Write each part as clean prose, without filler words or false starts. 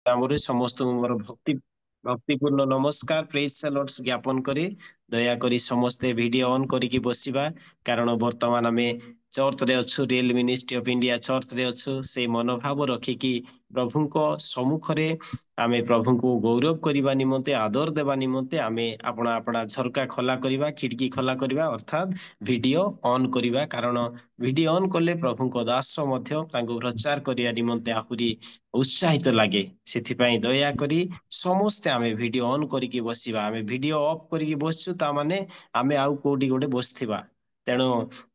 नामरे समस्त मोर भक्तिपूर्ण नमस्कार प्रेज द लॉर्ड ज्ञापन करी दया करी समस्ते वीडियो ऑन करिकी बसिबा कारण वर्तमान आमे चर्च रे अच्छु real ministry of India church रे अच्छु से मनोभाव रखिकी प्रभु को सम्मुख रे आमे प्रभु को गौरव करबा निमंते आदर देबा निमंते आमे अपना अपना झरका खोला करबा खिड़की खोला करबा अर्थात वीडियो ऑन करबा कारण वीडियो ऑन कले प्रभु को दास मध्य तांको प्रचार करिया निमंते आहुरी उत्साहित लगे से दया करी समस्ते आमे वीडियो ऑन करिकी बसिबा आमे वीडियो ऑफ करिकी बसछु ता माने आमे आउ कोडी गोटे बसथिबा तेणु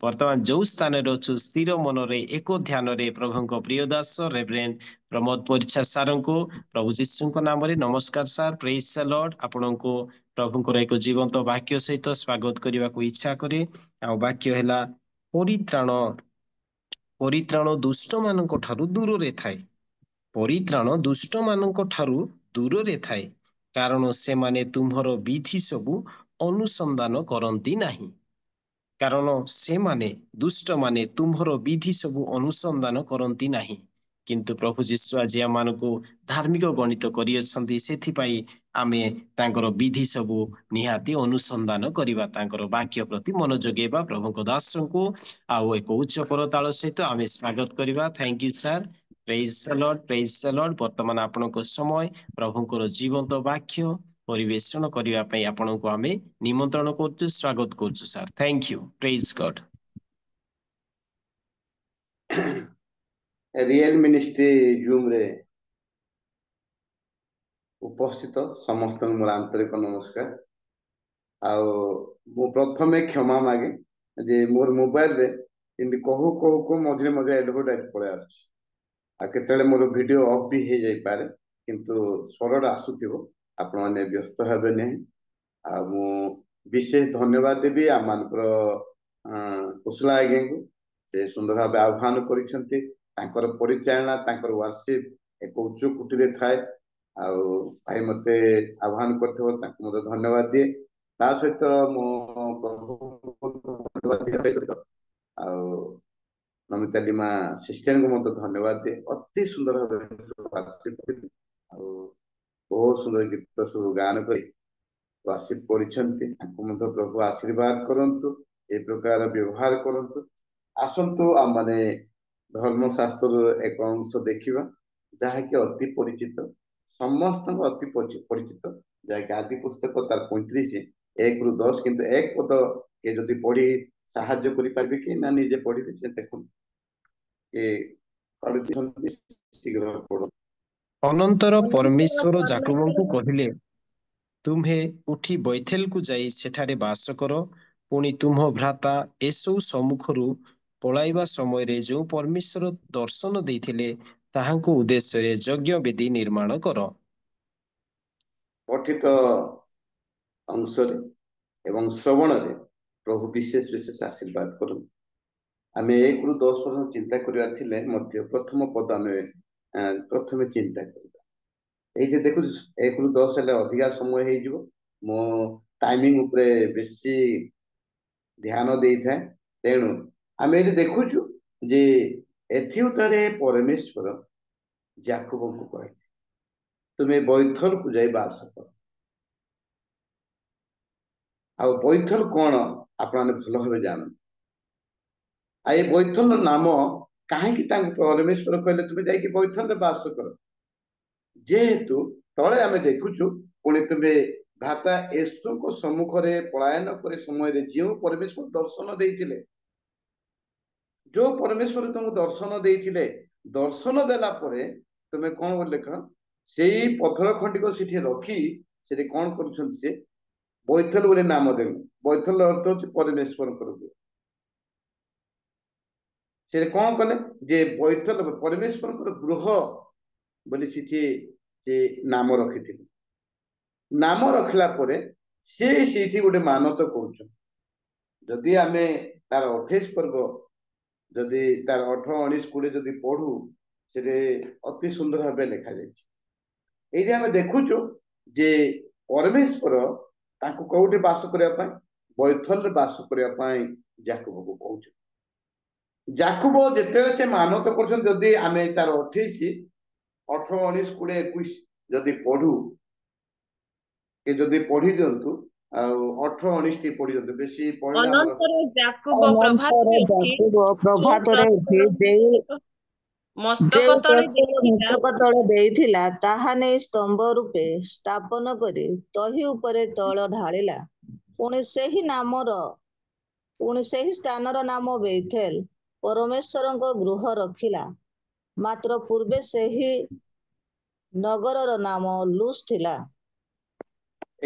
वर्तमान जो स्थान रे अछु स्थिर मन रे एको ध्यान रे प्रभु को प्रिय दास रेवरेंड प्रमोद परिच्छा सार को प्रभु जीशु को नाम रे नमस्कार सार प्रेज द लॉर्ड आपन को प्रभु को एक जीवंत वाक्य सहित स्वागत करबा को इच्छा करे आ वाक्य हैला परित्राण परित्राण दुष्ट मानक ठारु दूर रे थाए परित्राण दुष्ट मानक ठारु दूर रे थाए कारण से माने तुम्हर विधि सबु अनुसंधान करंती नाही कारण से माने दुष्ट माने तुम्हर विधि सबु अनुसंधान करंती नाही किंतु प्रभु जीशु आज आमानकु धार्मिक गणित करियछंती सेथिपाई आमे तांकर विधि सबु निहाती अनुसंधान करिबा तांकर वाक्य प्रति मनोजगेबा प्रभुको दासंकु आउ एक उच्च परताଳ सहित आमे स्वागत करिबा thank you sir praise the Lord वर्तमान आपनको समय प्रभुଙ୍କର जीवंत वाक्य परिवेषण करिबा पई आपनको आमे निमंत्रण करछु स्वागत करछु sir thank you praise God real ministry Zoom रे उपस्थित समस्त मोर आंतरिक नमस्कार आउ मु प्रथमे क्षमा मागे जे मोर मोबाइल रे इनदी कहू कहू को मझे मझे एडवर्टाइज पळे आछी आ केतले मोर वीडियो ऑफ भी हे जाई पारे किंतु स्वरडा आसुथिबो आपण माने व्यस्त हेबे नै आ मु विशेष धन्यवाद देबी आमानकर कुशला आज्ञा को से सुंदर भाव आह्वान करिसेंती तांकर परिचालना तांकर वर्शिप एक उच्च कुटी रे थाए आ भाई मते आह्वान करथबो तांको मते धन्यवाद दिए ता सहित मो धन्यवाद दिए आ नमिता लिमा सिस्टर को मते धन्यवाद दिए अति सुंदर वर्शिप आ बहुत सुंदर गीत सब गान करी वर्शिप करिसेंती तांको मते प्रभु आशीर्वाद करंतु ए प्रकार व्यवहार करंतु आसंतु आमने धर्मशास्त्र एक अंश देखा जहाँकि अति परिचित समस्त अति परिचित जहाँकि आदि पुस्तक तार 35 1 रु 10 किंतु एक पद के जदि पढ़ी साहाଯ୍य करि पारबे कि ना निजे पढ़ी से देखो ए पढ़ी शीघ्र पढ़ो अनंतर परमेश्वर जाकबଙ୍କୁ କହିଲେ तुम्हे उठी बैथेल को जाई सेठारे बास कर पुणी तुम भ्राता एसौ सम्मुखरु पलाइबा समय रे जो परमेश्वर दर्शन देइथिले ताहांको उद्देश्य रे यज्ञ वेदी निर्माण कर पठित अंश एवं श्रवण रे प्रभु विशेष विशेष आशीर्वाद करूँ आमे 1 रु 10 पर्यंत चिंता करिवार थिले मध्य प्रथम पद आमे प्रथमे चिंता करिबा ए जे देखु 1 रु 10 हेले अधिका समय हे जिवो मो टाइमिंग ऊपर बेसी ध्यान देई थाए तेणु आमे एठी देखुछु जे एथि उतारे परमेश्वर याकूब को कहले तुमे बैथल को जाई बास कर आ बैथल कोन आपने भल भाबे जान आ ए बैथल नाम काहे परमेश्वर कहले तुमे जाई कि बैथल रे बास कर जेहेतु तळे आमे देखुछु पुणी तुमे भ्राता यीशु को सम्मुख रे पलायन करे समय रे जो परमेश्वर दर्शन देइथिले जो परमेश्वर तुमको दर्शन देइथिले दर्शन देला परे तुमे कोन बोल लेख सेही पत्थर खंडी को सिठी रखी सेठी कोन करूछन से बैथल बोले नाम देन बैथल अर्थ होछि परमेश्वर करबे से कोन कले जे बैथल परमेश्वर कर गृह बोली सिठी से नाम रखिथिले नाम रखला परे से सीठी गोटे मानत करूछ जदि आमे तार 28 पर्व जदि तार 18 19 20 जदि पढ़ू से अति सुंदर भाव लिखा जाए ये आमे देखुछु जे परमेश्वर ताको कोठे बास करिया पई बैथल रे बास करिया पई याकूब को कहूछ याकूब जेते से मानत करछन जदि आमे तार 28 18 19 20 21 जदि पढ़ू के जदि पढ़ी दिंतु 18 19 टी पढ़ी दिंतु बेसी पढ़ले हमर ଅନନ୍ତର ଯାକୁବ ଅନନ୍ତର ପ୍ରଭାତରେ ଉଠି ଯାକୁବ ଯୋଉ ପ୍ରଭାତରେ ଉଠି ପ୍ରସ୍ତର ମସ୍ତକ ଯେଉଁ ତଳେ ପ୍ରସ୍ତର ଦେଇଥିଲା ମସ୍ତକ ତଳେ ଦେଇଥିଲା ତାହା ନେଇ ସ୍ତମ୍ଭ ରୂପେ ସ୍ଥାପନ କରି ତହି ଉପରେ ତୈଳ ଢାଳିଲା। ପୁଣି ସେହି ସ୍ଥାନର ନାମ ବେଥେଲ ପରମେଶ୍ୱରଙ୍କ ଗୃହ ରଖିଲା। ମାତ୍ର ପୂର୍ବେ ସେହି ନଗରର ନାମ ଲୁଜ ଥିଲା।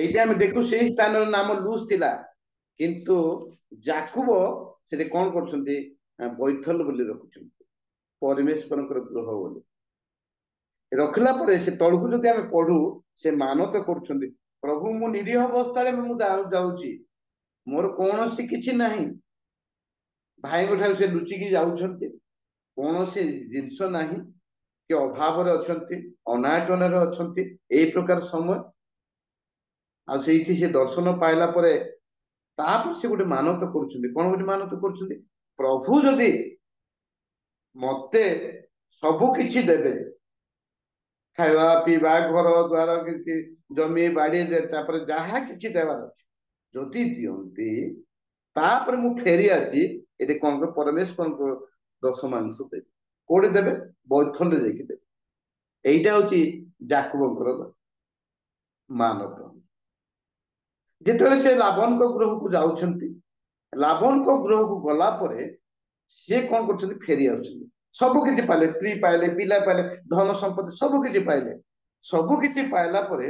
এইটা আমি দেখু সেই স্থানର নাମ ଲୁଜ ଥିଲା, କିନ୍ତୁ ଯାକୁବ ସେଠି କଣ କରୁଛନ୍ତି ବୈଥଲ ବୋଲି ରଖୁଛନ୍ତି, ପରମେଶ୍ୱରଙ୍କର ଗୃହ ବୋଲି ରଖିଲା ପରେ ସେ ତଳକୁ ଯଦି ଆମେ ପଢୁ ସେ ମାନତ କରୁଛନ୍ତି, ପ୍ରଭୁ ମୁଁ ନିରୀହ ଅବସ୍ଥାରେ ମୁଁ ଯାଉଛି, ମୋର କୌଣସି କିଛି ନାହିଁ, ଭାଇଙ୍କ ଠାରୁ ସେ ଲୁଚିକି ଯାଉଛନ୍ତି, କୌଣସି ଜିନିଷ ନାହିଁ, କି ଅଭାବରେ ଅଛନ୍ତି, ଅନାଟନରେ ଅଛନ୍ତି, ଏଇ ପ୍ରକାର ସମୟ। ଆଉ ସେଇଠି ସେ ଦର୍ଶନ ପାଇଲା ପରେ ତାପରେ ସେ ଗୋଟେ ମାନତ କରୁଛନ୍ତି, କଣ ଗୋଟେ ମାନତ କରୁଛନ୍ତି, ପ୍ରଭୁ ଯଦି ମତେ ସବୁ କିଛି ଦେବେ, ଖାଇବା ପିଇବା ଘର ଦ୍ୱାର ଜମି ବାଡି ତାପରେ ଯାହା କିଛି ଦେବାର ଅଛି ଯଦି ଦିଅନ୍ତି, ତାପରେ ମୁଁ ଫେରି ଆସି ଏଠି କଣ ପରମେଶ୍ୱରଙ୍କ ଦଶମାଂଶ ଦେବେ। କୋଉଠି ଦେବେ? ବୈଥଲରେ ଯାଇକି ଦେବେ। এইটা হচ্ছে ଯାକୁବଙ୍କର ମାନତ। ଯେତେବେଳେ ସେ ଲାବନଙ୍କ ଗୃହକୁ ଯାଉଛନ୍ତି, ଲାବନଙ୍କ ଗୃହକୁ ଗଲା ପରେ ସିଏ କଣ କରୁଛନ୍ତି, ଫେରି ଆସୁଛନ୍ତି, ସବୁ କିଛି ପାଇଲେ, ସ୍ତ୍ରୀ ପାଇଲେ, ପିଲା ପାଇଲେ, ଧନ ସମ୍ପତ୍ତି ସବୁ କିଛି ପାଇଲେ। ସବୁ କିଛି ପାଇଲା ପରେ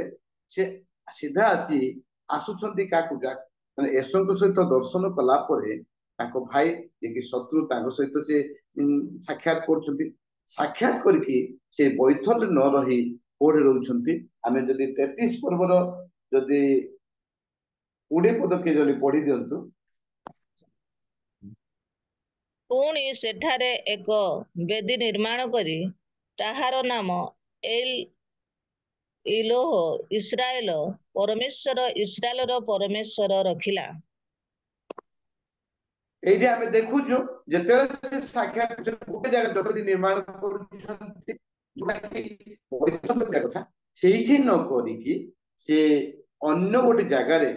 ସେ ସିଧା ଆସୁଛନ୍ତି କାହାକୁ, ମାନେ ଏସୋଙ୍କ ସହିତ ଦର୍ଶନ କଲା ପରେ ତାଙ୍କ ଭାଇ ଯିଏକି ଶତ୍ରୁ ତାଙ୍କ ସହିତ ସେ ସାକ୍ଷାତ କରୁଛନ୍ତି। ସାକ୍ଷାତ କରିକି ସେ ବୈଥଲରେ ନ ରହି କୋଉଠି ରହୁଛନ୍ତି, ଆମେ ଯଦି 33 ପର୍ବର ଯଦି 20 ପଦ କିଏ ଯଦି ପଢି ଦିଅନ୍ତୁ। ପୁଣି ସେଠାରେ ଏକ ବେଦୀ ନିର୍ମାଣ କରି ତାହାର ନାମ ଏଲ ଇଲୋହ ଇସ୍ରାଏଲ ପରମେଶ୍ୱର ଇସ୍ରାଏଲର ପରମେଶ୍ୱର ରଖିଲା। এইটা ଆମେ ଦେଖୁଛୁ ଯେତେବେଳେ ସେ ସାକ୍ଷାତ ଗୋଟେ ଜାଗା ଜଗତି ନିର୍ମାଣ କରୁଛନ୍ତି, ଯୋଉଟା କଥା ସେଇଠି ନ କରିକି ସେ ଅନ୍ୟ ଗୋଟେ ଜାଗାରେ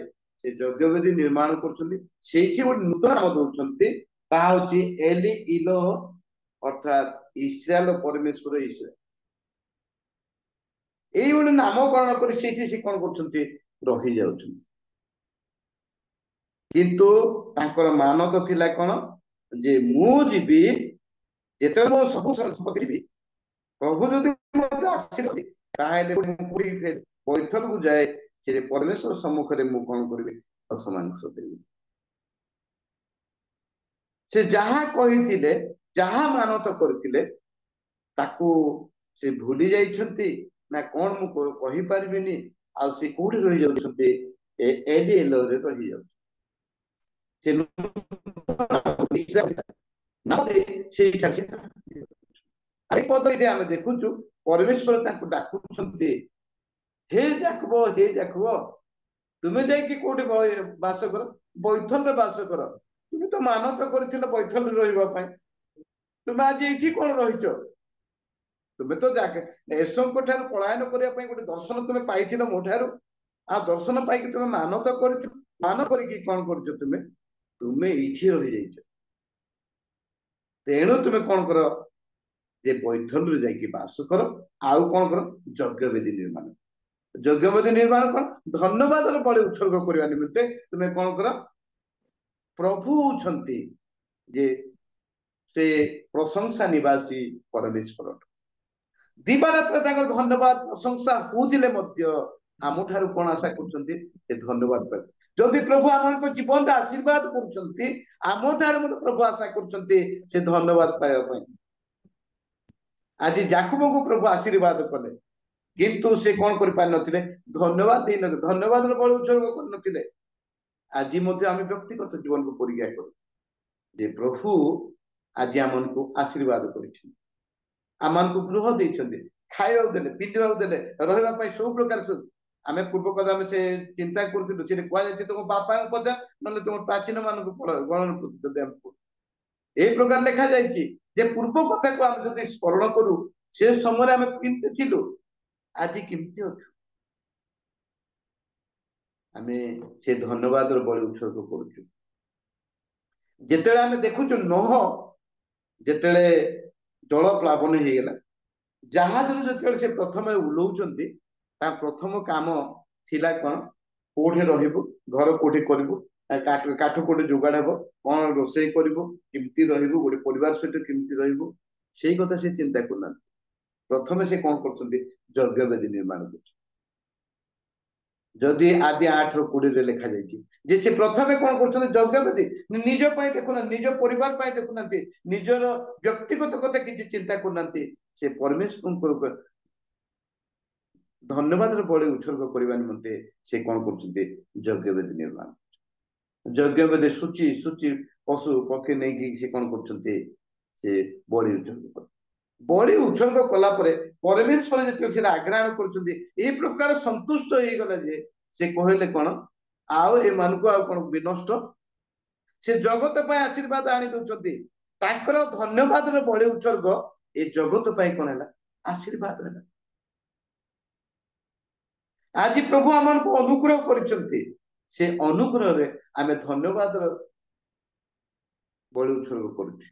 ସେ ଯଜ୍ଞବେଦୀ ନିର୍ମାଣ କରୁଛନ୍ତି, ସେଇଠି ଗୋଟେ ନୂତନ ନାମ ଦଉଛନ୍ତି, ତାହା ହଉଛି ଏଲି ଇଲୋହ, ଅର୍ଥାତ ଇସ୍ରାଏଲ ପରମେଶ୍ୱର ଇସ୍ରାଏଲ। ଏଇଭଳି ନାମକରଣ କରି ସେଇଠି ସେ କଣ କରୁଛନ୍ତି, ରହି ଯାଉଛନ୍ତି। କିନ୍ତୁ ତାଙ୍କର ମାନତ ଥିଲା କଣ, ଯେ ମୁଁ ଯିବି, ଯେତେବେଳେ ମୁଁ ସବୁ ସମ୍ପତ୍ତି ଯିବି, ପ୍ରଭୁ ଯଦି ମତେ ଆସିଲେ ତାହେଲେ ମୁଁ ବୈଥଲକୁ ଯାଏ, ସେ ପରମେଶ୍ୱର ସମ୍ମୁଖରେ ମୁଁ କଣ କରିବି, ଦଶମାଂଶ ଦେବି। ସେ ଯାହା କହିଥିଲେ, ଯାହା ମାନତ କରିଥିଲେ, ତାକୁ ସେ ଭୁଲି ଯାଇଛନ୍ତି ନା କଣ ମୁଁ କହିପାରିବିନି। ଆଉ ସେ କୋଉଠି ରହିଯାଉଛନ୍ତି, ଏଲି ଏଲୋରେ ରହିଯାଉଛି। ଆମେ ଦେଖୁଛୁ ପରମେଶ୍ୱର ତାଙ୍କୁ ଡାକୁଛନ୍ତି, ହେ ଯାକୁବ, ହେ ଯାକୁବ, ତୁମେ ଯାଇକି କୋଉଠି ବାସ କର, ବୈଥଲରେ ବାସ କର। ତୁମେ ତ ମାନତ କରିଥିଲ ବୈଥଲରେ ରହିବା ପାଇଁ, ତୁମେ ଆଜି ଏଇଠି କଣ ରହିଛ? ତୁମେ ତ ଏସଙ୍କ ଠାରୁ ପଳାୟନ କରିବା ପାଇଁ ଗୋଟେ ଦର୍ଶନ ତୁମେ ପାଇଥିଲ ମୋ ଠାରୁ, ଆଉ ଦର୍ଶନ ପାଇକି ତୁମେ ମାନତ କରିଥିଲ, ମାନ କରିକି କଣ କରୁଛ, ତୁମେ ଏଇଠି ରହିଯାଇଛ। ତେଣୁ ତୁମେ କଣ କର, ଯେ ବୈଥଲରେ ଯାଇକି ବାସ କର, ଆଉ କଣ କର, ଯଜ୍ଞବେଦୀ ନିର୍ମାଣ। ଯଜ୍ଞବେଦୀ ନିର୍ମାଣ କଣ, ଧନ୍ୟବାଦର ବଳି ଉତ୍ସର୍ଗ କରିବା ନିମନ୍ତେ ତୁମେ କଣ କର, ପ୍ରଭୁ ହଉଛନ୍ତି ଯେ ସେ ପ୍ରଶଂସା ନିବାସୀ ପରମେଶ୍ୱର। ଦିବାରାତ୍ର ତାଙ୍କର ଧନ୍ୟବାଦ ପ୍ରଶଂସା ହଉଥିଲେ ମଧ୍ୟ ଆମଠାରୁ କଣ ଆଶା କରୁଛନ୍ତି, ସେ ଧନ୍ୟବାଦ ପାଇବେ। ଯଦି ପ୍ରଭୁ ଆମଙ୍କ ଜୀବନରେ ଆଶୀର୍ବାଦ କରୁଛନ୍ତି, ଆମଠାରୁ ମଧ୍ୟ ପ୍ରଭୁ ଆଶା କରୁଛନ୍ତି ସେ ଧନ୍ୟବାଦ ପାଇବା ପାଇଁ। ଆଜି ଯାକୁବକୁ ପ୍ରଭୁ ଆଶୀର୍ବାଦ କଲେ, କିନ୍ତୁ ସେ କଣ କରିପାରିନଥିଲେ, ଧନ୍ୟବାଦ ଦେଇନଥିଲେ, ଧନ୍ୟବାଦର ବଳି ଉତ୍ସର୍ଗ କରିନଥିଲେ। ଆଜି ମଧ୍ୟ ଆମେ ବ୍ୟକ୍ତିଗତ ଜୀବନକୁ ପରୀକ୍ଷା କରୁ ଯେ ପ୍ରଭୁ ଆଜି ଆମକୁ ଆଶୀର୍ବାଦ କରିଛନ୍ତି, ଆମମାନଙ୍କୁ ଗୃହ ଦେଇଛନ୍ତି, ଖାଇବାକୁ ଦେଲେ, ପିନ୍ଧିବାକୁ ଦେଲେ, ରହିବା ପାଇଁ ସବୁ ପ୍ରକାର ସବୁ। ଆମେ ପୂର୍ବ କଥା ଆମେ ସେ ଚିନ୍ତା କରୁଥିଲୁ, ସେଠି କୁହାଯାଇଛି ତମ ବାପାଙ୍କୁ ପଚା, ନହେଲେ ତମ ପ୍ରାଚୀନ ମାନଙ୍କୁ ଗଣନ ଯଦି ଏଇ ପ୍ରକାର ଲେଖାଯାଇଛି ଯେ ପୂର୍ବ କଥାକୁ ଆମେ ଯଦି ସ୍ମରଣ କରୁ, से समय आम केमती थिलु आज केमती अच्छु आम से धन्यवाद बलि उत्सर्ग करुचु जिते आम देखुचु नह जिते जल प्लावन हो गला जहाज जो से प्रथम ओह्लौंट प्रथम काम थिला कौन कोठे रहिबु घर कोठे करिबु काठ कोठे जोगाड़ हबो कौन रोषेई करिबु केमती रहिबु गोटे परिवार सहित केमती रहिबु सेही कथा से चिंता करना प्रथमे से कौन करछन्ती यज्ञ वेदी निर्माण करछन्ती जदि आदि 8:20 रे लिखा जाइछि जे से प्रथमे कौन करछन्ती यज्ञ वेदी निज पय देखुना निज परिवार पय देखुनांती निजर व्यक्तिगत कथा किछि चिंता करनांती से परमेश्वर धन्यवाद बड़े उत्सर्ग करने निमंते से कौन करछन्ती यज्ञ वेदी निर्माण यज्ञ वेदी सूची सूची पशु पक्षी नहीं से कौन करछन्ती से बड़े उत्सर्ग बड़े उत्सर्ग कला परे परमेश्वर जते से आग्रहण करछन्ती ए प्रकार संतुष्ट हो गला जे से कहले कोन आओ ए मानको आ कोन विनष्ट से जगत पय आशीर्वाद आनी दोछन्ती ताकर धन्यवाद रे बड़े उत्सर्ग ए जगत पय कोन हला आशीर्वाद हला आज प्रभु आमन को अनुग्रह करछन्ती से अनुग्रह रे आमे धन्यवाद बड़े उत्सर्ग करूछु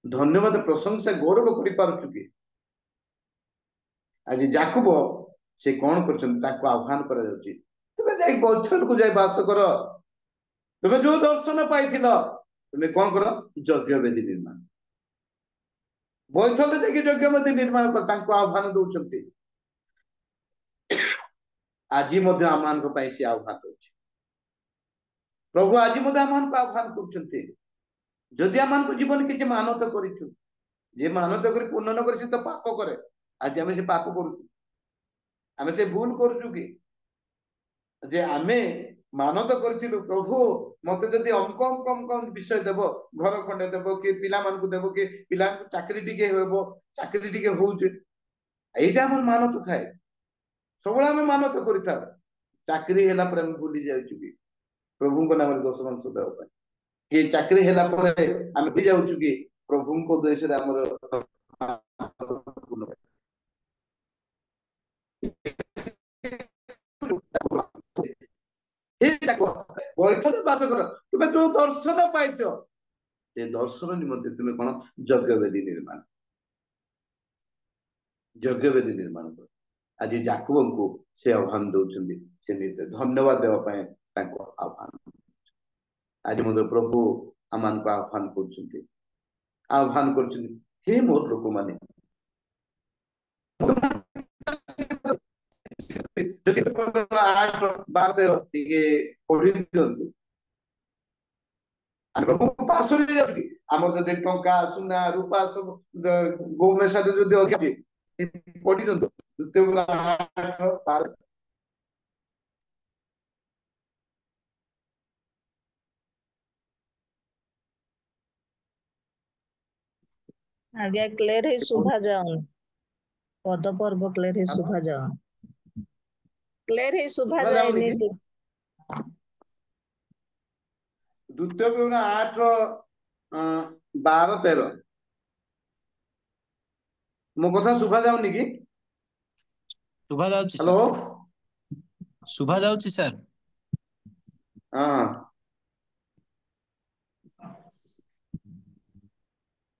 धन्यवाद प्रशंसा गौरव करि पारुछु कि आज याकूब से कौन करछन ताको आह्वान करा जाउची तुमे जाई बचन को जाई वास कर तुमे जो दर्शन पाइथिल तुमे कौन करो यज्ञ वेदी निर्माण बैठल देखि यज्ञ वेदी निर्माण कर ताको आह्वान दउछन्ती आज मध्य आमान को पाई से आह्वान दउछि प्रभु आज मध्य आमान को आह्वान करछन्ती जदि आमान को जीवन किछि मानत करिछु जे मानत करी पूर्ण न करी से तो पाप करे आज आमे से पाप करूछु आमे से भूल करूछु कि जे आमे मानत करथिलु प्रभु मते जदि अमकम विषय देबो घर खंडे देबो कि पिला मान को देबो कि पिला चाकरी टिके हेबो चाकरी टिके होउछ एइटा हमर मानत थाए सबला आमे मानत करिथा चाकरी हेला पर हम भूली जाउछु कि प्रभु को नाम रे दोष वंश देबो पय कि चाकरी हेला पर हम भी जाउछु कि प्रभु को देश रे हमर बैठल बास कर तुमे जो दर्शन पाइछ से दर्शन निमंते तुमे कोन यज्ञ वेदी निर्माण कर आज याकूब को से आह्वान दउछन्ती से धन्यवाद देवा पय ताको आह्वान आज मोर प्रभु आमान को आह्वान करछन्ती हे मोर लोक माने आमर जदि टंका सुना रूपा सब गोमेशा जदि अछि पढि दंतो द्वितीय 8:12 आज्ञा क्लियर है सुभा जाऊन पद पर्व क्लियर है सुभा जाऊन क्लियर है सुभा जाएनी द्वितीय 8:12-13 मो कथा सुभा जाउनी कि शुभा जाउची हेलो शुभा जाउची सर हां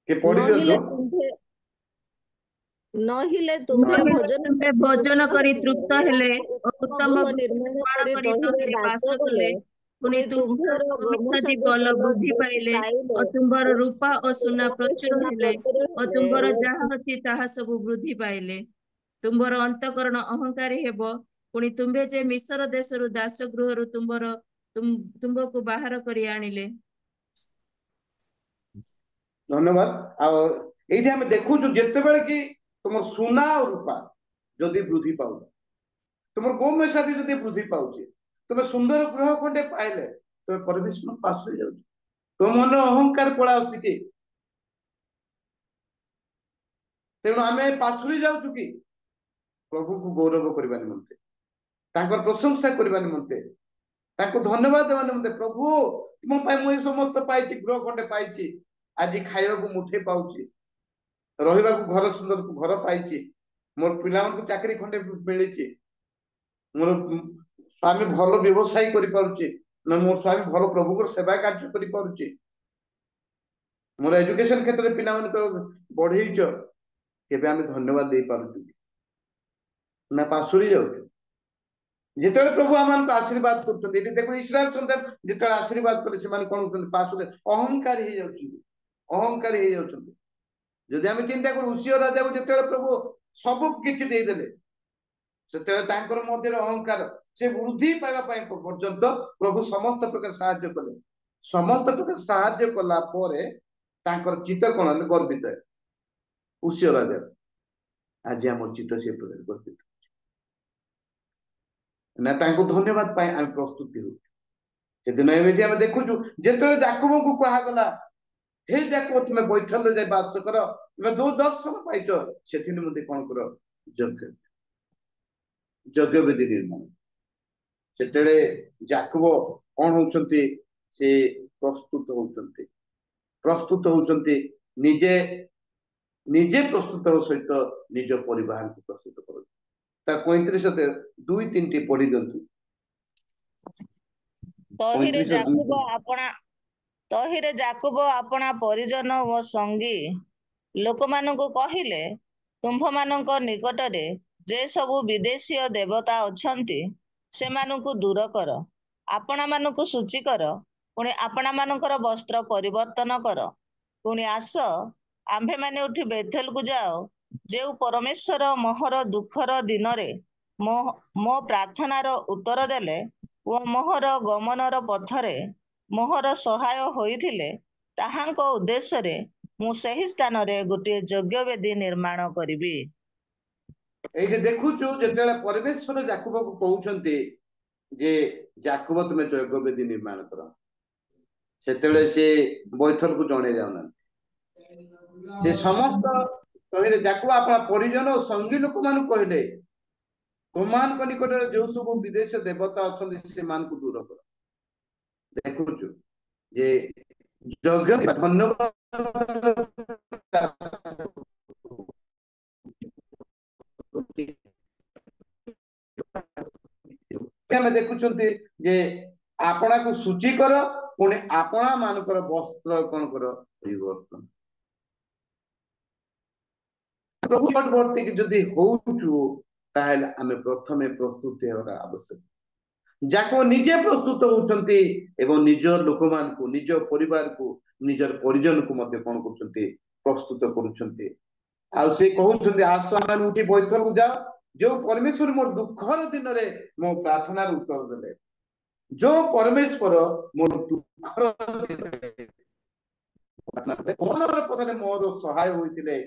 के पढि दियो नहिले तुम्हे भोजन करी तृप्त हेले उत्तम निर्माण करी करी तहिरे बास बास कले कले पुनि तुम्हार गोमसादि बल वृद्धि पाइले और तुम्हार रूपा और सुना प्रचुर हेले और तुम्हार जहा अछि ताहा सब वृद्धि पाइले तुम्हार अंतकरण अहंकारी हेबो पुनि तुम्भे जे मिस्र देशरु दास गृहरु तुमको बाहर करी आनिले धन्यवाद आ एठी हम देखु जेते बेले कि तुम सुना और रूपा जदि वृद्धि पाउ तुम गोमेशादी जदि वृद्धि पाउछि तुम सुंदर गृह खंडे पाइले तुम परमेश्वर पास हो जाउछि तुम मन अहंकार पळा आसी कि तेणु आमे पासुरी जाउछु कि प्रभु को गौरव करबा निमंते तांकर प्रशंसा करबा निमंते ताको धन्यवाद देबा निमंते प्रभु तुम पाइ मुई समस्त पाइछि गृह खंडे पाइछि आज खाइबा को मुठे पाउछि ରହିବାକୁ घर सुंदर घर पाई मोर पिला चाकरी खंडे मिली मोर स्वामी भल व्यवसाय कर मोर स्वामी भल प्रभु सेवा कार्य कर मोर एजुकेशन क्षेत्र में पिला बढ़ेच केबे आमे धन्यवाद दे पारु ना पासुरी जाऊ जिते प्रभु आम आशीर्वाद कर देखो इस्राएल संतान जिते आशीर्वाद कले से कौन पासुरे अहंकार हो जाउछी अहंकार हो जाउछी जदि आम चिंता करू उसिया राजा को जिते प्रभु सब किछि दे देले सेते तांकर मध्य अहंकार से वृद्धि पाइबा पर्यंत प्रभु समस्त प्रकार साहाय्य कले समस्त प्रकार साहाय्य कला परे तांकर चित्त कोन गर्वित है उसिया राजा आज आम चित्त से प्रकार गर्वित ना तांको धन्यवाद पाए आम प्रस्तुति हो सेदिन एमिति आम देखुछु जेतले जाकब को कहा गला हे जाकब तुमे बैठल जाय वास कर तुमे दो दर्शन पाइछ सेथिन मते कोन कर यज्ञ यज्ञ वेदी निर्माण सेतेले जाकब कोन होउछंती से प्रस्तुत होउछंती निजे निजे प्रस्तुत हो सहित निज परिवार को प्रस्तुत कर 35 2-3 पढ़ी दिंतु तहिरे जाकुब अपना परिजन व संगी लोक मानकु कहिले तुम्भ मानक निकटरे जे सबु विदेशीय देवता अछंती सेमानकु दूर कर आपना मानकु सूची कर पुणी आपना मानकर वस्त्र परिवर्तन कर पुणी आस आम्भे माने उठी बेथेल को जाओ जे परमेश्वर मोहर दुखर दिन रे मो प्रार्थनार उत्तर देले ओ मोहर गमनर पथरे मोहर सहाय होइथिले ताहांको उद्देश्य रे मु सही स्थान रे गोटे यज्ञ वेदी निर्माण करिबी एके देखुछु जेतेले परमेश्वर जाकब को कहउछंती जे जाकब तुमे यज्ञ वेदी निर्माण कर सेतेले से बैथल को जणे जाउना से समस्त कहले जाकब अपना परिजन और संगी लोक मान कहले तुमान को निकट जो सब विदेश देवता अछंती से मान को दूर कर देखुछु जे यज्ञ धन्यवाद ଆମେ ଦେଖୁଛନ୍ତି ଯେ आपना को सूची कर पुणी आपना मानकर वस्त्र कौन कर परिवर्तन प्रभु पटवर्ती जदि होउछु ताहेले आमे प्रथमे प्रस्तुत हेबार आवश्यक जाको निजे प्रस्तुत होउछंती एवं निज लोक मान को निज परिवार को निजर परिजन को मते कोन करछंती प्रस्तुत करूछंती आ से कहउछंती आसमान उठी बैठल को जा जो परमेश्वर मोर दुखर दिन रे मो प्रार्थना उत्तर देले जो परमेश्वर मोर दुखर दिन रे प्रार्थना पथरे मोर सहाय होइतिले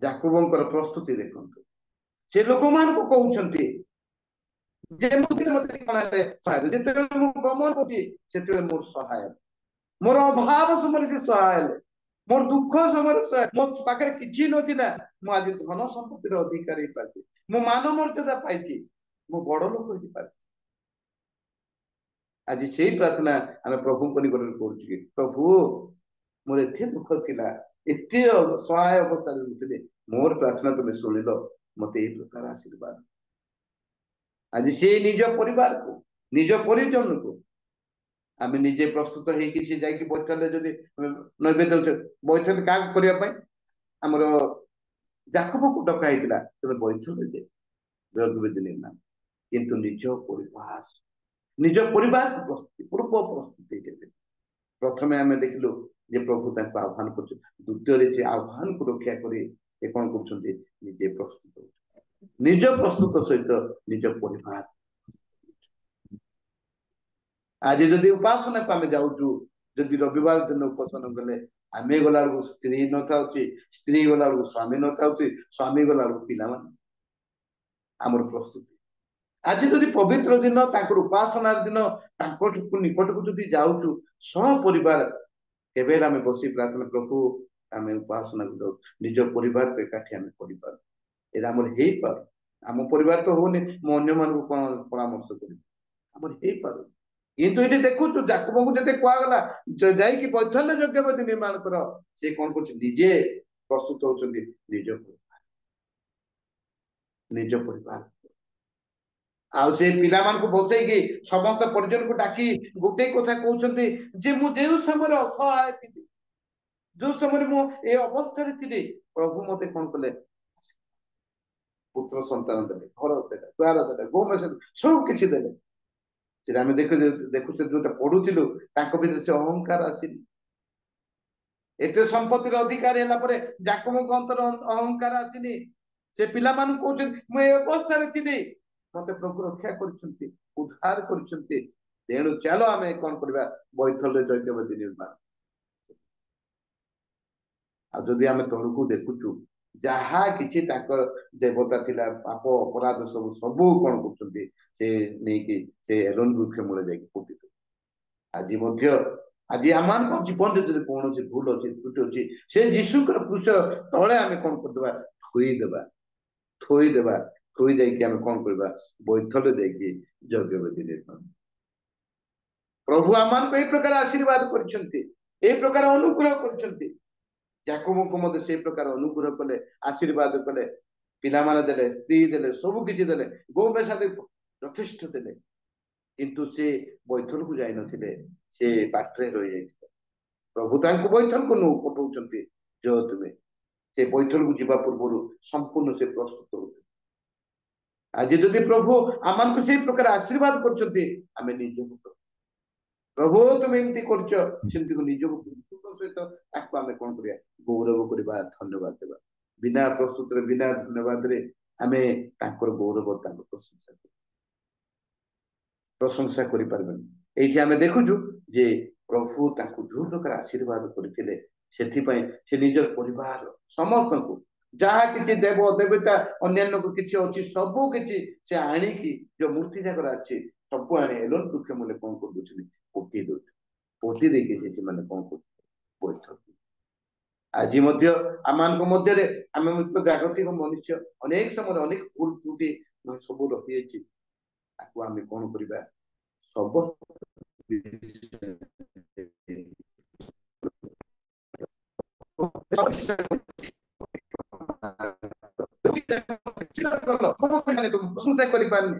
जाकबंकर प्रस्तुति देखंतु से लोक मान को कहउछंती जे मुतिर मते कणाले सहाय जेते मु गमन होती सेते मोर सहाय मोर अभाव समय से सहाय मोर दुख समय सहाय मो पाखे किछि नथिला मु आज धन संपत्तिर अधिकारी पाइछि मो मान मर्यादा पाइछि मो बड़ लोक होई पाइछि आज सेही प्रार्थना आमे प्रभु को निकट करूछि कि प्रभु मोर एते दुख थिला एते सहाय अवस्था रे मोर प्रार्थना तुमे सुनिलो मते ए प्रकार आशीर्वाद आज से निज परिवार को निज परिजन को आमे निजे प्रस्तुत हे कि जाई कि बैठले जदी नैवेद्य बैठले का करिया पई हमरो जाकब को डका हितला तबे बैठले जे यज्ञ निर्माण किंतु निज परिवार को प्रस्तुति पूर्व प्रस्तुति देते प्रथमे आमे देखलु जे प्रभु ताको आह्वान करछ द्वितीय रे से आह्वान को रक्षा करे ए कोन करछन्ते निजे प्रस्तुत निज प्रस्तुत सहित निज परिवार आज जदि उपासना को आमे जाउछु जदि रविवार दिन उपासना गले आमे गला स्त्री न थाउची स्त्री गला स्वामी न थाउची स्वामी गला पिला मान हमर प्रस्तुति आज जदि पवित्र दिन ताकर उपासना दिन ताको निकट को जदि जाउछु सह परिवार केबे आमे बसी प्रार्थना प्रभु आमे उपासना को जाउ निज परिवार पे काठी आमे परिवार एरा हमर हेई पार हम परिवार तो होने मो अन्य मान को परामर्श करी हमर हेई पार କିନ୍ତୁ ଏଠି ଦେଖୁଛୁ ଯାକୁବଙ୍କୁ ଯେତେ କୁହାଗଲା ଯାଇକି ବୈଥଲ୍ୟ ଯଜ୍ଞବେଦୀ ନିର୍ମାଣ କର, ସେ କଣ କରୁଛି ନିଜେ ପ୍ରସ୍ତୁତ ହଉଛନ୍ତି ନିଜ ପରିବାର। ଆଉ ସେ ପିଲାମାନଙ୍କୁ ବସେଇକି ସମସ୍ତ ପରିଜନକୁ ଡାକି ଗୋଟେ କଥା କହୁଛନ୍ତି ଯେ ମୁଁ ଯେଉଁ ସମୟରେ ଅସହାୟ ଥିଲି, ଯୋଉ ସମୟରେ ମୁଁ ଏ ଅବସ୍ଥାରେ ଥିଲି, ପ୍ରଭୁ ମତେ କଣ କଲେ, ପୁତ୍ର ସନ୍ତାନ ଦେଲେ, ଘର ଦେଲେ, ଦ୍ୱାର ଦେଲେ, ଗୋମେଶ ସବୁ କିଛି ଦେଲେ। ସେଟା ଆମେ ଦେଖୁଛୁ ଯୋଉଟା ପଢୁଥିଲୁ, ତାଙ୍କ ଭିତରେ ସେ ଅହଙ୍କାର ଆସିନି। ଏତେ ସମ୍ପତ୍ତିର ଅଧିକାରୀ ହେଲା ପରେ ଯାକବଙ୍କ ଅନ୍ତର ଅହଙ୍କାର ଆସିନି। ସେ ପିଲାମାନଙ୍କୁ କହୁଛନ୍ତି ମୁଁ ଏ ଅବସ୍ଥାରେ ଥିଲି, ମତେ ପ୍ରଭୁ ରକ୍ଷା କରିଛନ୍ତି, ଉଦ୍ଧାର କରିଛନ୍ତି, ତେଣୁ ଚାଲ ଆମେ କଣ କରିବା, ବୈଥଲ୍ୟ ଯଜ୍ଞବେଦୀ ନିର୍ମାଣ। ଆଉ ଯଦି ଆମେ ତଳକୁ ଦେଖୁଛୁ, ଯାହା କିଛି ତାଙ୍କ ଦେବତା ଥିଲା, ପାପ ଅପରାଧ ସବୁ କଣ କରୁଛନ୍ତି, ସେ ନେଇକି ସେ ଏଲୋନ ବୃକ୍ଷ ମୂଳେ ଯାଇକି ପୋତି ଦେଲେ। ଆଜି ମଧ୍ୟ ଆଜି ଆମମାନଙ୍କ ଜୀବନରେ ଯଦି କୌଣସି ଭୁଲ ଅଛି, ତ୍ରୁଟି ଅଛି, ସେ ଯୀଶୁଙ୍କର କୃଷ ତଳେ ଆମେ କଣ କରିଦେବା, ଥୋଇଦେବା, ଥୋଇ ଯାଇକି ଆମେ କଣ କରିବା, ବୈଥଲ୍ୟ ଯାଇକି ଯଜ୍ଞବେଦୀ ନିର୍ମାଣ। ପ୍ରଭୁ ଆମମାନଙ୍କୁ ଏଇ ପ୍ରକାର ଆଶୀର୍ବାଦ କରିଛନ୍ତି, ଏଇ ପ୍ରକାର ଅନୁଗ୍ରହ କରିଛନ୍ତି। ଯାକବଙ୍କୁ ମଧ୍ୟ ସେଇ ପ୍ରକାର ଅନୁଗ୍ରହ କଲେ, ଆଶୀର୍ବାଦ କଲେ, ପିଲାମାନେ ଦେଲେ, ସ୍ତ୍ରୀ ଦେଲେ, ସବୁ କିଛି ଦେଲେ, ଗୋମେଷା ଯଥେଷ୍ଟ ଦେଲେ। କିନ୍ତୁ ସେ ବୈଥଲକୁ ଯାଇନଥିଲେ, ସେ ବାଟରେ ରହିଯାଇଥିଲେ। ପ୍ରଭୁ ତାଙ୍କୁ ବୈଥଲକୁ ପଠଉଛନ୍ତି, ଯ ତୁମେ ସେ ବୈଥଲକୁ ଯିବା ପୂର୍ବରୁ ସମ୍ପୂର୍ଣ୍ଣ ସେ ପ୍ରସ୍ତୁତ ହଉଛନ୍ତି। ଆଜି ଯଦି ପ୍ରଭୁ ଆମମାନଙ୍କୁ ସେଇ ପ୍ରକାର ଆଶୀର୍ବାଦ କରୁଛନ୍ତି, ଆମେ ନିଜକୁ ପ୍ରଭୁ ତୁମେ ଏମିତି କରୁଛ, ସେମିତି ନିଜକୁ ସହିତ ତାକୁ ଆମେ କଣ କରିବା, ଗୌରବ କରିବା, ଧନ୍ୟବାଦ ଦେବା। ବିନା ପ୍ରସ୍ତୁତିରେ, ବିନା ଧନ୍ୟବାଦରେ ଆମେ ତାଙ୍କର ଗୌରବ, ତାଙ୍କ ପ୍ରଶଂସା କରିପାରିବାନି। ଏଇଠି ଆମେ ଦେଖୁଛୁ ଯେ ପ୍ରଭୁ ତାଙ୍କୁ ଯୋଉ ପ୍ରକାର ଆଶୀର୍ବାଦ କରିଥିଲେ, ସେଥିପାଇଁ ସେ ନିଜର ପରିବାର ସମସ୍ତଙ୍କୁ ଯାହା କିଛି ଦେବ ଦେବତା ଅନ୍ୟାନ୍ୟ କିଛି ଅଛି, ସବୁ କିଛି ସେ ଆଣିକି ଯୋଉ ମୂର୍ତ୍ତି ଯାକର ଅଛି, ସବୁ ଆଣି ଏଲୋନ ବୃକ୍ଷ ମୂଳେ କଣ କରିଦଉଛନ୍ତି, ପୋତି ଦଉଛନ୍ତି। ପୋତି ଦେଇକି ସେମାନେ କଣ କରୁଛନ୍ତି, ଆଜି ମଧ୍ୟ ଆମମାନଙ୍କ ମଧ୍ୟରେ ଆମେ ମଧ୍ୟ ଜାଗତିକ ମନୁଷ୍ୟ, ଅନେକ ସମୟରେ ଅନେକ ଭୁଲ ତ୍ରୁଟି ସବୁ ରହିଯାଇଛି। ତାକୁ ଆମେ କଣ କରିବା, ସବୁ ପ୍ରଶଂସା କରିପାରୁନି,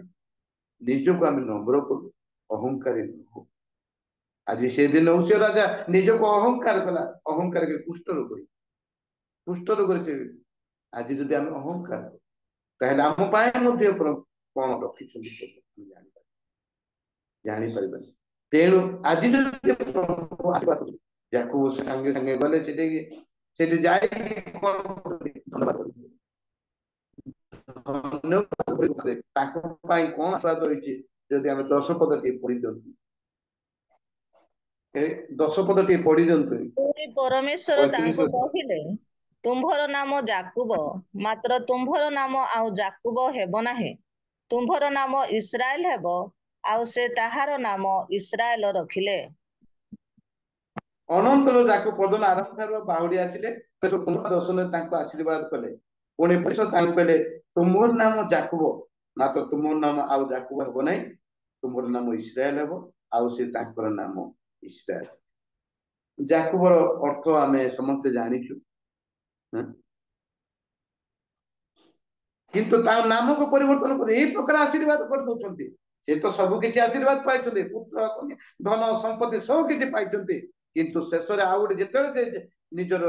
ନିଜକୁ ଆମେ ନମ୍ର କରୁ, ଅହଙ୍କାରୀ ନୁହଁ। ଆଜି ସେଦିନ ଔଷଧ ରାଜା ନିଜକୁ ଅହଙ୍କାର କଲା, ଅହଙ୍କାର କୁଷ୍ଠ ରୋଗରେ ସେ। ଆଜି ଯଦି ଆମେ ଅହଙ୍କାର, ତାହେଲେ ଆମ ପାଇଁ ମଧ୍ୟ କଣ ରଖିଛନ୍ତି ଜାଣିପାରିବାନି। ତେଣୁ ଆଜି ଯଦି ଯାକୁ ସାଙ୍ଗେ ସାଙ୍ଗେ ଗଲେ ସେଠି ଯାଇକି କଣ ଧନ୍ୟବାଦ ତାଙ୍କ ପାଇଁ କଣ ସ୍ୱାଦ ରହିଛି, ଯଦି ଆମେ 10 ପଦ ଟିକେ ପଢି ଦିଅନ୍ତୁ, 10 ପଦ ଟିକେ ପଢି ଦିଅନ୍ତୁ। ପରମେଶ୍ୱର ତାଙ୍କୁ କହିଲେ, ତୁମ୍ଭର ନାମ ଯାକୁବ, ମାତ୍ର ତୁମ୍ଭର ନାମ ଆଉ ଯାକୁବ ହେବ ନାହିଁ, ତୁମ୍ଭର ନାମ ଇସ୍ରାଏଲ ହେବ। ଆଉ ସେ ତାହାର ନାମ ଇସ୍ରାଏଲ ରଖିଲେ। ଅନନ୍ତର ଯାକୁ ପଦନ ଆରମ୍ଭ ଠାରୁ ବାହୁଡି ଆସିଲେ, ଦର୍ଶନରେ ତାଙ୍କୁ ଆଶୀର୍ବାଦ କଲେ। ପୁଣି ତାଙ୍କୁ କହିଲେ, ତୁମର ନାମ ଯାକୁବ, ମାତ୍ର ତୁମର ନାମ ଆଉ ଯାକୁବ ହେବ ନାହିଁ, ତୁମର ନାମ ଇସ୍ରାଏଲ ହେବ। ଆଉ ସେ ତାଙ୍କର ନାମ ଇସ୍ରାଏଲ। ଯାକୁବର ଅର୍ଥ ଆମେ ସମସ୍ତେ ଜାଣିଛୁ, କିନ୍ତୁ ତା ନାମକୁ ପରିବର୍ତ୍ତନ କରି ଏଇ ପ୍ରକାର ଆଶୀର୍ବାଦ କରିଦଉଛନ୍ତି। ସେ ତ ସବୁ କିଛି ଆଶୀର୍ବାଦ ପାଇଛନ୍ତି, ପୁତ୍ର, ଧନ, ସମ୍ପତ୍ତି ସବୁ କିଛି ପାଇଛନ୍ତି, କିନ୍ତୁ ଶେଷରେ ଆଉ ଗୋଟେ ଯେତେବେଳେ ସେ ନିଜର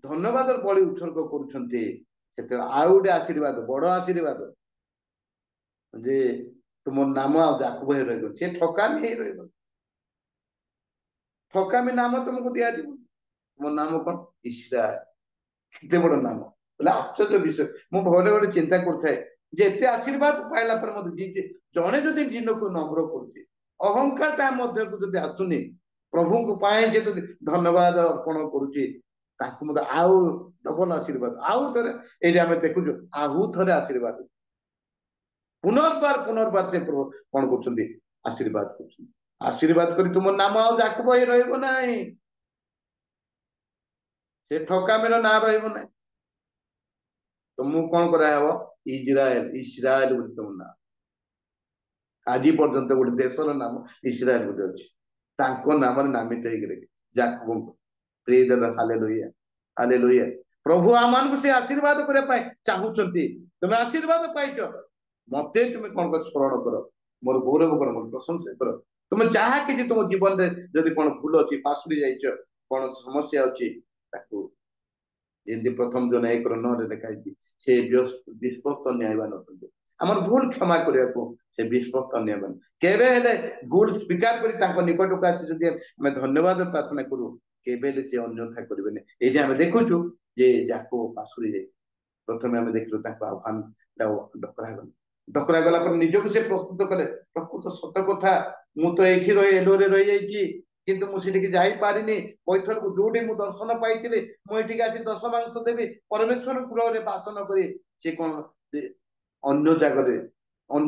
ଧନ୍ୟବାଦ ବଳି ଉତ୍ସର୍ଗ କରୁଛନ୍ତି, ସେତେବେଳେ ଆଉ ଗୋଟେ ଆଶୀର୍ବାଦ, ବଡ ଆଶୀର୍ବାଦ, ଯେ ତୁମ ନାମ ଆଉ ଯାକୁବ ହେଇ ରହିବ। ସେ ଠକାମି ହେଇ ରହିବ, ଠକାମି ନାମ ତୁମକୁ ଦିଆଯିବ। ତୁମ ନାମ କଣ? ଇସ୍ରାଏଲ। କେତେ ବଡ ନାମ, ବୋଲେ ଆଶ୍ଚର୍ଯ୍ୟ ବିଷୟ। ମୁଁ ଘରେ ଗୋଟେ ଚିନ୍ତା କରୁଥାଏ ଯେ ଏତେ ଆଶୀର୍ବାଦ ପାଇଲା ପରେ ମଧ୍ୟ ଜଣେ ଯଦି ଦିନକୁ ନମ୍ର କରୁଛି, ଅହଙ୍କାର ତା ମଧ୍ୟକୁ ଯଦି ଆସୁନି, ପ୍ରଭୁଙ୍କ ପାଇଁ ସେ ଯଦି ଧନ୍ୟବାଦ ଅର୍ପଣ କରୁଛି, ତାକୁ ମଧ୍ୟ ଆଉ ଡବଲ ଆଶୀର୍ବାଦ, ଆଉ ଥରେ ଏଇଠି ଆମେ ଦେଖୁଛୁ, ଆଉ ଥରେ ଆଶୀର୍ବାଦ, ପୁନର୍ବାର ସେ କଣ କରୁଛନ୍ତି, ଆଶୀର୍ବାଦ କରୁଛନ୍ତି। ଆଶୀର୍ବାଦ କରି ତୁମ ନାମ ଆଉ ଯାକୁବ ହେଇ ରହିବ ନାହିଁ, ସେ ଠକାମିର ନାଁ ରହିବ ନାହିଁ, ତୁମକୁ କଣ କରାହବ, ଇସ୍ରାଏଲ ବୋଲି ତୁମ ନାଁ। आज पर्यंत गोटे देशर नाम इस्राएल गोटे अच्छी तांको नाम नामित होकर जाकब प्रिय हालेलुया हालेलुया प्रभु आमान को से आशीर्वाद करने चाहूंगी तुम आशीर्वाद पाइच मत तुम कौन कर स्मरण कर मोर गौरव कर मोर प्रशंसा कर तुम जहा कि तुम जीवन में जदि कौन भूल अच्छी पासुरी जाइछ कौन समस्या अच्छी जमी प्रथम जन 1:9 लिखाई से विस्पक्त न्यायवान अटंती आमर भूल क्षमा करने को से विस्पक्त न्यायवान केबे हेले भूल स्वीकार करी तांको निकट को आसी जदि हम धन्यवाद प्रार्थना करू केबे हेले से अन्यथा करबेने ए जे हम देखुछु जे जाको पासुरी जाई प्रथमे हम देखलु तांको आह्वान डकरा गला पर निजको से प्रस्तुत कले प्रकृत सत कथा मु तो एठी रही एलोरे रही जाई किंतु मु सेठी जाई पारिनी पैथर को जोडी मु दर्शन पाइथिले मु एठी आसी दश मांस देबी परमेश्वर कुल रे भाषण करी से कोन अन्य जगह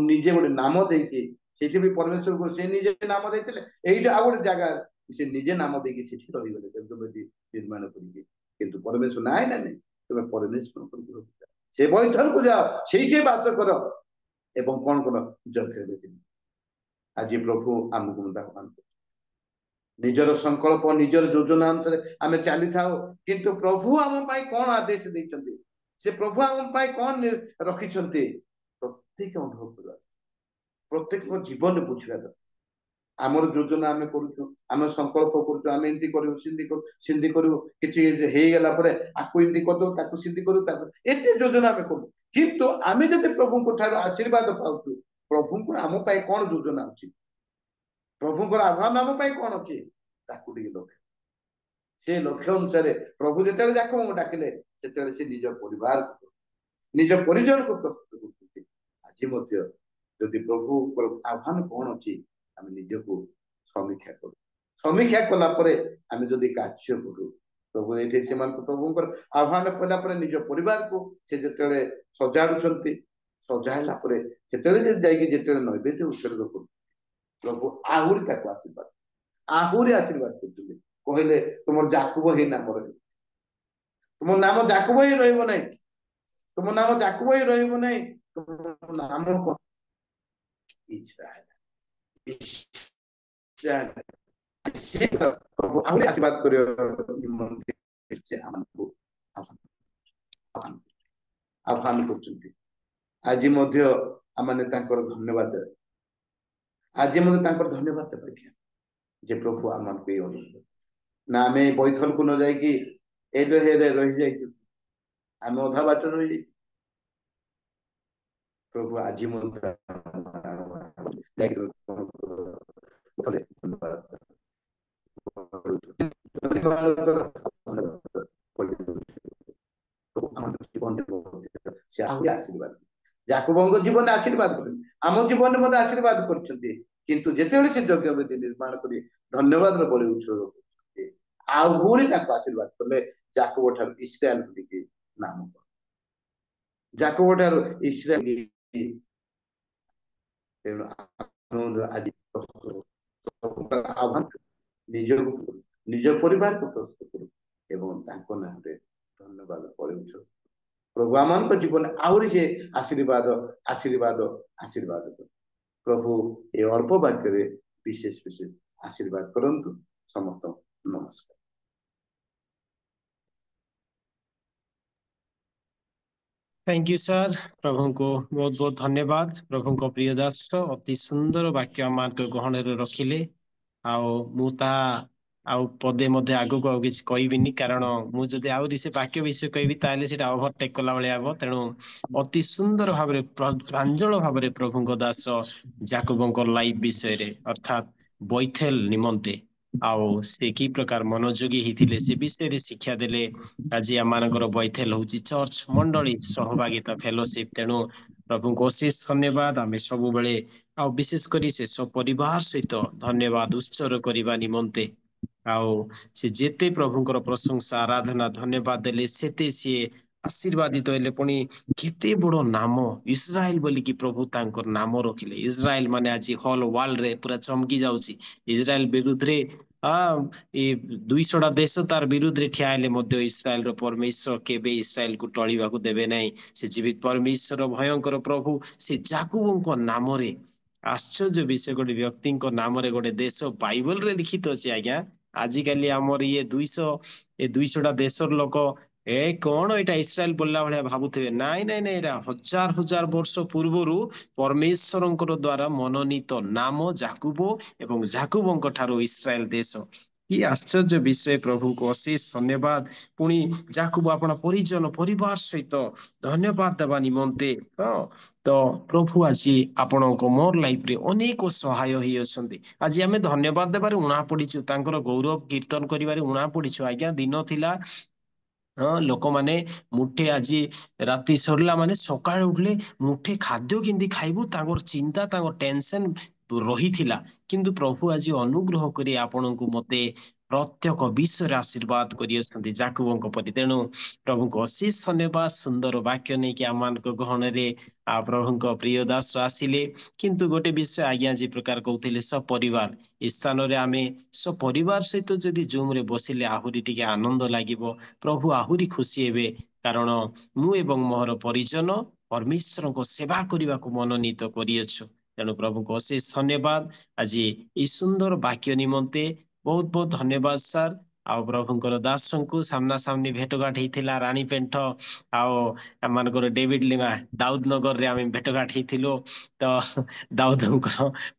निजे गोटे नाम देकी सेठी भी परमेश्वर को से निजे नाम देथिले एइटा आ गोटे जगह से निजे नाम देकी सेठी रही गले जगवेदी निर्माण करी किंतु परमेश्वर नाय ना तुम परमेश्वर को से बैठल को जाओ से बात कर एवं कौन कर जगह आज प्रभु आमको आह्वान कर निजर संकल्प निजर योजना अनुसार आम चली था किंतु प्रभु आम कौन आदेश देते से प्रभु आम कौन रखी प्रत्येक अनुभव कर प्रत्येक जीवन में बुझा आमर योजना आम कर संकल्प करें सिंधी करूँ कि आपको इमती करदे ताकू सिंधी करूँ एत योजना आम करूँ किंतु आम जब प्रभु को आशीर्वाद पाऊ प्रभु को आम कौन योजना अच्छी प्रभु आह्वान आम कौन अच्छी लक्ष्य से लक्ष्य अनुसार प्रभु जो जाकब डाकिले से निज परिवार निज परिजन को प्रस्तुत कर आज जदि प्रभु आह्वान कौन अच्छी आम निजको समीक्षा करूँ समीक्षा कलापर आम जदि कार्य करूँ प्रभु ये प्रभु आह्वान कलापर निज परिवार को से जिते सजाड़ुंट सजाला जिते नैवेद्य उत्सर्ग कर प्रभु आहरी आशीर्वाद आशीर्वाद कर कहले तुम जाकब ही नाम रही तुम नाम जाकब ही रही तुम नाम जाकब ही रही तुम नाम प्रभु आहरी आशीर्वाद आह्वान कर आज धन्यवाद आज धन्यवाद देवा जे प्रभु आम अनुभव ना आम बैठल को न जाकि रही जाइए आम अधा बाट रही प्रभु आज आशीर्वाद जाकब जीवन आशीर्वाद आम जीवन में आशीर्वाद किंतु जिते से यज्ञवेदी निर्माण कर धन्यवाद बलि उत्सर्ग आहरी आशीर्वाद कले जाकब ठार इस्राएल नाम जाकब ठार इस्राएल आज आह्वान निज परिवार को प्रस्तुत करूँ एवं नाम धन्यवाद बलि उत्सर्ग प्रभु आम जीवन आहरी से आशीर्वाद आशीर्वाद आशीर्वाद कर प्रभु ये अल्प वाक्य विशेष विशेष आशीर्वाद करंतु समस्त नमस्कार। थैंक यू सर प्रभु को बहुत बहुत धन्यवाद प्रभु को प्रिय दास अति सुंदर वाक्य आम गहन रखिले आउता पदे आगु को किसी कहबिनी कारण मुझे आउरी से वाक्य विषय कहबी ताले से ओभरटेक कला भाया हम तेणु अति सुंदर भाव प्रांजल भाव प्रभु दास जाकब लाइफ विषय रे अर्थात बैथेल निमंते आउ से कि प्रकार मनोयोगी होते से विषय रे शिक्षा देले आज आम बैथेल हूँ चर्च मंडली सहभागिता फेलोशिप तेणु प्रभु को अशेष धन्यवाद आम सब बेले आ विशेष कर से सब परिवार सहित धन्यवाद उत्सर्ग करने निमंते आउ से जेते प्रभुंकर प्रशंसा आराधना धन्यवाद देले सेते सी आशीर्वादित हेले पुणी केते बड़ नाम इस्राएल बोली कि प्रभु तांकर नाम रखिले इस्राएल माने आज होल वर्ल्ड रे पूरा चमकी जाउची इस्राएल विरुद्ध रे 200टा देश तार विरुद्ध रे ठिया हेले मध्य इस्राएल रो परमेश्वर केबे इस्राएल को टळीबा को देबे नै से जीवित परमेश्वर भयंकर प्रभु से जाकबों नाम रे आश्चर्य विषय गोटे व्यक्ति नाम गोटे देश बाइबल रे लिखित अच्छे आज्ञा आजिकाली आमर ये 200 देशर लोक ए कौन एटा इस्राएल बोलला भाया भावुवे नाई नाई नाई एटा हजार हजार वर्ष पूर्वर परमेश्वर द्वारा मनोनीत नाम जाकुब एवं जाकुबों ठारू इस्राएल देश कि आश्चर्य विषय प्रभु को अशेष धन्यवाद पुणी जाकुब आपण परिजन परिवार सहित धन्यवाद देवा निमंते तो प्रभु आज आपण मोर लाइफ रे अनेक सहाय ही अछंती आज आमे धन्यवाद देबार उणा पड़ीछु तांकर गौरव कीर्तन करिवार उणा पड़ीछु आज्ञा दिन थिला हाँ लोक माने मुठे आज राति सरला माने सकाळ उठले मुठे खाद्य किंदी खाइबु तांकर चिंता तांकर टेंशन रही थिला किंतु प्रभु आज अनुग्रह करी आपनकु मते प्रत्येक विषय आशीर्वाद करी जाकुबों परि तेणु प्रभु को अशेष धन्यवाद सुंदर वाक्य नहीं कि आम गहन आ प्रभु प्रिय दास आसिले किंतु गोटे विषय आज्ञा जी प्रकार कहते सपरिवार स्थान रे आमे सपरिवार सहित जदि जूम रे बसिले आहुरी टिके आनंद लागिबो प्रभु आहुरी खुशी हेबे कारण मु एवं मोहर परिजन परमेश्वर को सेवा करने को मनोनीत करियछु तेणु प्रभु को अशेष धन्यवाद आज ये सुंदर वाक्य निमंते बहुत बहुत धन्यवाद सर आ प्रभुंकर दास को सामना सामनी भेटघाट होता रानी पेंठ आमर डेविड लिमा दाऊद नगर रे आम भेटघाट होती तो दाऊद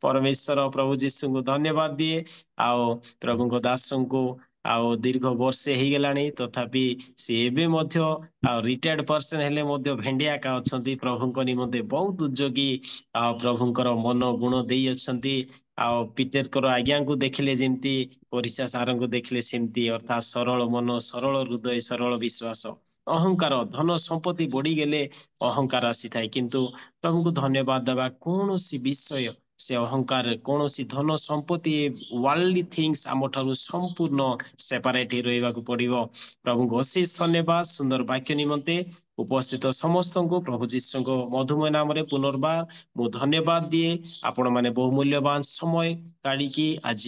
परमेश्वर प्रभु जीशु को धन्यवाद दिए आओ प्रभु दास को आउ दीर्घ वर्षे हो गलानी तथापि सी एबे मध्य रिटायर्ड पर्सन हेले मध्य भेंडिया का अच्छी प्रभु निमंते बहुत उद्योगी आ प्रभुंकर मन गुण दे अच्छी आ पीटर कर आज्ञा को देखले जमती परिचा सार को देखले सेमती अर्थात सरल मन सरल हृदय सरल विश्वास अहंकार धन संपत्ति बढ़ी गले अहंकार आसी थाए किंतु प्रभु को धन्यवाद देवा कौन सी विषय से अहंकार कौन सी धन संपत्ति वर्ल्डली थिंग्स आम ठारू संपूर्ण सेपरेट रहा पड़ो प्रभु को अशेष धन्यवाद सुंदर वाक्य निमंते उपस्थित समस्त को प्रभु जीशु को मधुमय नाम रे पुनर्बार मु धन्यवाद दिए आपण माने बहु मूल्यवान समय काढ़ी आज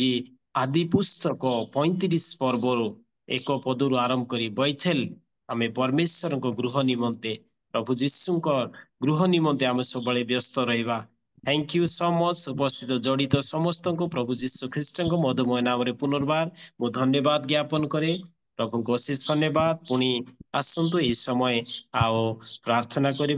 आदि पुस्तक 35 पर्वर एक पदरू आरंभ करी बैथेल आमे परमेश्वर को गृह निमंते प्रभु जीशु गृह निमंते आम सब व्यस्त रहिबा थैंक यू सो मच उपस्थित जड़ित समस्त को प्रभु जीशु ख्रीष्ट मधुमय नाम रे पुनर्बार मु धन्यवाद ज्ञापन करे प्रभु को अशेष धन्यवाद पुणी आसंतु इस समय आओ प्रार्थना करिबा।